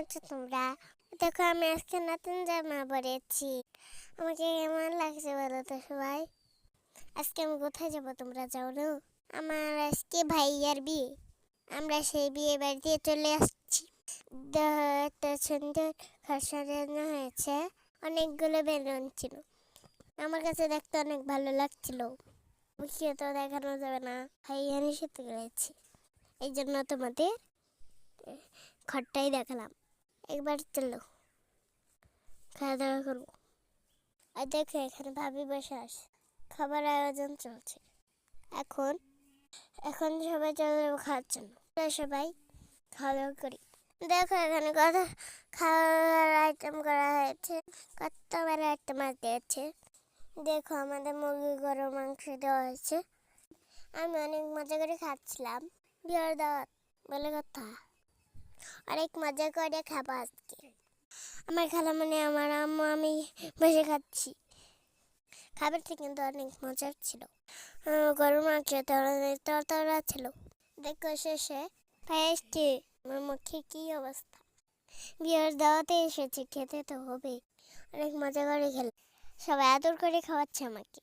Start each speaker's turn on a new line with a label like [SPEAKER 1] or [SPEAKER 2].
[SPEAKER 1] আছো তোমরা? দেখো আমি আজকে নতুন জামা পরেছি। আমাকে কেমন লাগছে বলো তো সবাই? আজকে আমি কোথায় যাবো তোমরা জানো না? আমার আজকে ভাইয়ার বিয়ে। আমরা সেই বিয়ে বাড়িতে চলে আসছি। এত সুন্দর ঘর সাজানো হয়েছে, অনেকগুলো বেলুন ছিল। আমার কাছে দেখতে অনেক ভালো লাগছিল। মুখিয়ে তো দেখানো যাবে না, ভাইয়া নিষেধ করেছি। এই জন্য তোমাদের ঘরটাই দেখালাম। একবার চলো খাওয়া দাওয়া করবো। আর দেখো এখানে ভাবি বসে আছে, খাবার আয়োজন চলছে। এখন এখন সবাই চলে যাবো খাওয়ার জন্য। সবাই খাওয়া দাওয়া করি। দেখো এখানে কত খাওয়ার আইটেম করা হয়েছে, কত বড় একটা মাছ দিয়েছে। দেখো আমাদের মুরগি গরুর মাংস দেওয়া হয়েছে। আমি অনেক মজা করে খাচ্ছিলাম। বিয়ের দাওয়াত বলে কথা, অনেক মজা করে খাবো আজকে। আমার খালামণি, আমার আম্মু, আমি বসে খাচ্ছি। খাবারটা কিন্তু অনেক মজার ছিল। গরম মাংস তরতরা ছিল। দেখো শেষে পায়েসটি, আমার মুখে কি অবস্থা। বিয়ের দাওয়াতে এসেছি, খেতে তো হবে। অনেক মজা করে খেলাম, সবাই আদর করে খাওয়াচ্ছে আমাকে।